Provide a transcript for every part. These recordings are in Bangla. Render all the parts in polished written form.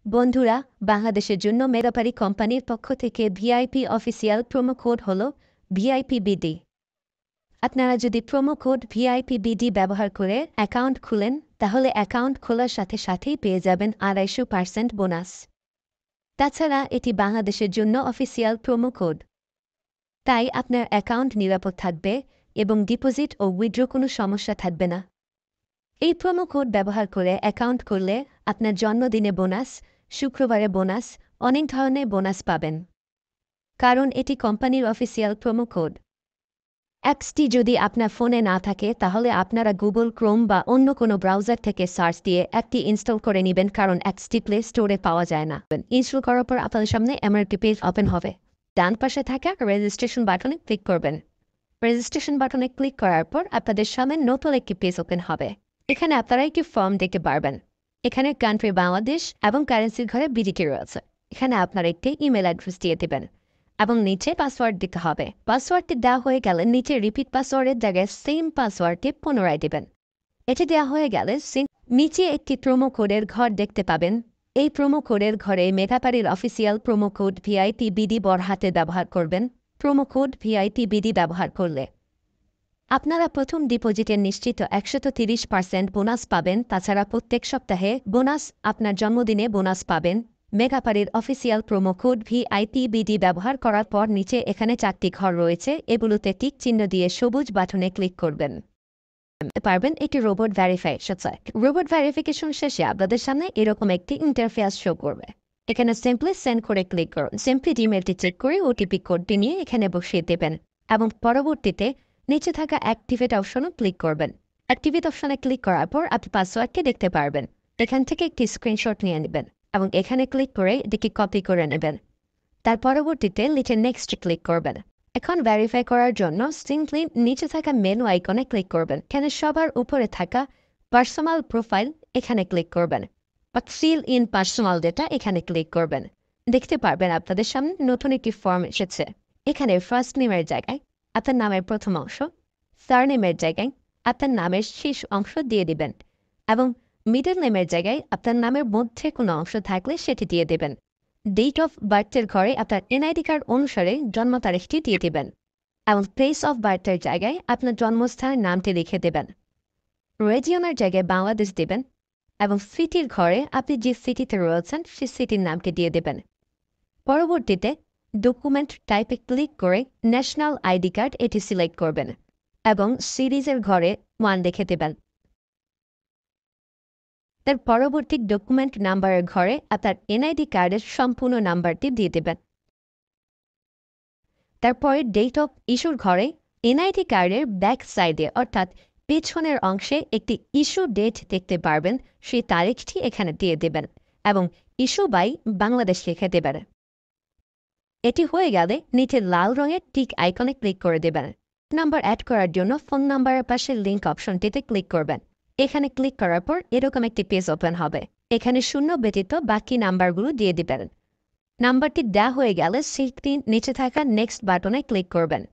বন্ধুরা, বাংলাদেশের জন্য মেগাপারি কোম্পানির পক্ষ থেকে ভিআইপি অফিসিয়াল প্রোমো কোড হল ভিআইপিবিডি। আপনারা যদি প্রোমো কোড ভিআইপিবিডি ব্যবহার করে অ্যাকাউন্ট খুলেন, তাহলে অ্যাকাউন্ট খোলার সাথে সাথেই পেয়ে যাবেন 250% বোনাস। তাছাড়া এটি বাংলাদেশের জন্য অফিসিয়াল প্রোমো কোড, তাই আপনার অ্যাকাউন্ট নিরাপদ থাকবে এবং ডিপোজিট ও উইথড্র কোনো সমস্যা থাকবে না। এই প্রোমো কোড ব্যবহার করে অ্যাকাউন্ট করলে আপনার জন্মদিনে বোনাস, শুক্রবারে বোনাস, অনেক ধরনের বোনাস পাবেন, কারণ এটি কোম্পানির অফিসিয়াল প্রোমো কোড। অ্যাপসটি যদি আপনার ফোনে না থাকে, তাহলে আপনারা গুগল ক্রোম বা অন্য কোনো ব্রাউজার থেকে সার্চ দিয়ে অ্যাপটি ইনস্টল করে নেবেন, কারণ অ্যাপসটি প্লে স্টোরে পাওয়া যায় না। ইনস্টল করার পর আপনাদের সামনে একটি পেজ ওপেন হবে। ডান পাশে থাকা রেজিস্ট্রেশন বাটনে ক্লিক করবেন। রেজিস্ট্রেশন বাটনে ক্লিক করার পর আপনাদের সামনে নতুন একটি পেজ ওপেন হবে। এখানে আপনারা একটি ফর্ম দেখতে পারবেন। এখানে কান্ট্রি বাংলাদেশ এবং কারেন্সির ঘরে বিডিটি রয়েছে। এখানে আপনারা একটি ইমেল অ্যাড্রেস দিয়ে দেবেন এবং নিচে পাসওয়ার্ড দিতে হবে। পাসওয়ার্ডটি দেওয়া হয়ে গেলে নিচে রিপিট পাসওয়ার্ডের জায়গায় সেম পাসওয়ার্ডটি পুনরায় দেবেন। এটি দেওয়া হয়ে গেলে নিচে একটি প্রোমো কোডের ঘর দেখতে পাবেন। এই প্রোমো কোডের ঘরে মেগাপারির অফিসিয়াল প্রোমো কোড ভিআইপিবিডি বড় হাতে ব্যবহার করবেন। প্রোমো কোড ভিআইপিবিডি ব্যবহার করলে আপনারা প্রথম ডিপোজিটের নিশ্চিত 130% বোনাস পাবেন। তাছাড়া প্রত্যেক সপ্তাহে বোনাস, আপনার জন্মদিনে বোনাস পাবেন। মেগাপারির অফিসিয়াল প্রোমো কোড ভিআইপিবিডি ব্যবহার করার পর নিচে এখানে 4টি ঘর রয়েছে, এগুলোতে টিক চিহ্ন দিয়ে সবুজ বাটনে ক্লিক করবেন। পারবেন এটি রোবট ভেরিফিকেশন। রোবট ভেরিফিকেশন শেষে আপনাদের সামনে এরকম একটি ইন্টারফেস শো করবে। এখানে সিম্পলি সেন্ড করে ক্লিক করুন। সিম্পলি জিমেলটি চেক করে ওটিপি কোডটি নিয়ে এখানে বসিয়ে দেবেন এবং পরবর্তীতে নিচে থাকা অ্যাক্টিভেট অপশনে ক্লিক করবেন। অ্যাক্টিভেট অপশনে ক্লিক করার পর আপনি পাসওয়ার্ডটি দেখতে পারবেন। এখান থেকে একটি স্ক্রিনশট নিয়ে নেবেন এবং এখানে ক্লিক করে এটিকে কপি করে নেবেন। তার পরবর্তীতে নিচে নেক্সট ক্লিক করবেন। এখন ভেরিফাই করার জন্য সিম্পলি নিচে থাকা মেনু আইকনে ক্লিক করবেন। এখানে সবার উপরে থাকা পার্সোনাল প্রোফাইল এখানে ক্লিক করবেন বা ফিল ইন পার্সোনাল ডেটা এখানে ক্লিক করবেন। দেখতে পারবেন আপনাদের সামনে নতুন একটি ফর্ম এসেছে। এখানে ফার্স্ট নেমের জায়গায় আপনার নামের প্রথম অংশ, সারনেমের জায়গায় আপনার নামের শেষ অংশ দিয়ে দিবেন এবং মিডল নেমের জায়গায় আপনার নামের মধ্যে কোনো অংশ থাকলে সেটি দিয়ে দেবেন। ডেট অফ বার্থের ঘরে আপনার এনআইডি কার্ড অনুসারে জন্ম তারিখটি দিয়ে দেবেন এবং প্লেস অফ বার্থের জায়গায় আপনার জন্মস্থানের নামটি লিখে দেবেন। রেজিয়নের জায়গায় বাংলাদেশ দেবেন এবং সিটির ঘরে আপনি যে সিটিতে রয়েছেন সেই সিটির নামটি দিয়ে দেবেন। পরবর্তীতে ডকুমেন্ট টাইপে ক্লিক করে ন্যাশনাল আইডি কার্ড এটি সিলেক্ট করবেন এবং সিরিজের ঘরে 1 লিখে দেবেন। তার পরবর্তী ডকুমেন্ট নাম্বারের ঘরে আপনার এনআইডি কার্ডের সম্পূর্ণ নাম্বারটি দিয়ে দেবেন। তারপরে ডেট অফ ইস্যুর ঘরে এনআইডি কার্ডের ব্যাক সাইডে অর্থাৎ পেছনের অংশে একটি ইস্যু ডেট দেখতে পারবেন, সেই তারিখটি এখানে দিয়ে দেবেন এবং ইস্যু বাই বাংলাদেশ লিখে দেবেন। এটি হয়ে গেলে নিচে লাল রঙের টিক আইকনে ক্লিক করে দেবেন। নাম্বার অ্যাড করার জন্য ফোন নাম্বারের পাশে লিঙ্ক অপশনটিতে ক্লিক করবেন। এখানে ক্লিক করার পর এরকম একটি পেজ ওপেন হবে। এখানে 0 ব্যতীত বাকি নাম্বারগুলো দিয়ে দিবেন। নাম্বারটি দেওয়া হয়ে গেলে সেটি নিচে থাকা নেক্সট বাটনে ক্লিক করবেন।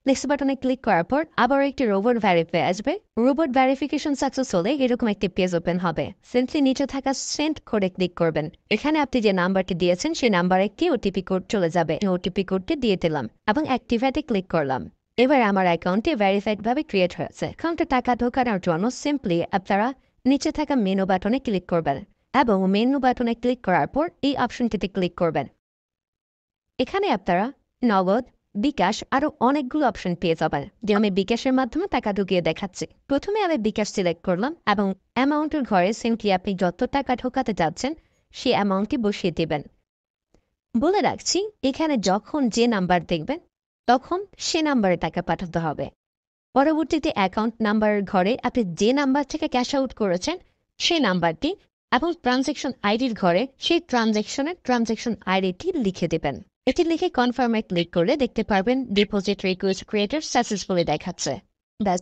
নেক্সট বাটনে ক্লিক করার পর আবার একটি রোবট ভেরিফাই আসবে। রোবট ভেরিফিকেশন সাকসেস হলে এরকম একটি পেজ ওপেন হবে। সিম্পলি নিচে থাকা সেন্ড কোডে ক্লিক করবেন। এখানে আপনি যে নাম্বারটি দিয়েছেন সেই নাম্বারে একটি ওটিপি কোড চলে যাবে। ওটিপি কোডটি দিয়ে দিলাম এবং অ্যাক্টিভেটে ক্লিক করলাম। এবার আমার অ্যাকাউন্টটি ভেরিফাইডভাবে ক্রিয়েট হয়েছে। অ্যাকাউন্টে টাকা ঢোকানোর জন্য সিম্পলি আপনারা নিচে থাকা মেনু বাটনে ক্লিক করবেন এবং মেনু বাটনে ক্লিক করার পর এই অপশনটিতে ক্লিক করবেন। এখানে আপনারা নগদ, বিকাশ আরও অনেকগুলো অপশন পেয়ে যাবেন। যে আমি বিকাশের মাধ্যমে টাকা ঢুকিয়ে দেখাচ্ছি। প্রথমে আমি বিকাশ সিলেক্ট করলাম এবং অ্যামাউন্টের ঘরে সিম্পলি আপনি যত টাকা ঢোকাতে যাচ্ছেন সেই অ্যামাউন্টটি বসিয়ে দেবেন। বলে রাখছি, এখানে যখন যে নাম্বার দেখবেন তখন সে নাম্বারে টাকা পাঠাতে হবে। পরবর্তীতে অ্যাকাউন্ট নাম্বারের ঘরে আপনি যে নাম্বার থেকে ক্যাশ আউট করেছেন সেই নাম্বারটি এবং ট্রানজ্যাকশন আইডির ঘরে সেই ট্রানজ্যাকশন আইডিটি লিখে দেবেন। এটি লিখে কনফার্মে ক্লিক করলে দেখতে পারবেন ডিপোজিট রিকোয়েস্ট ক্রিয়েটেড সাকসেসফুলি দেখাচ্ছে। ব্যাস,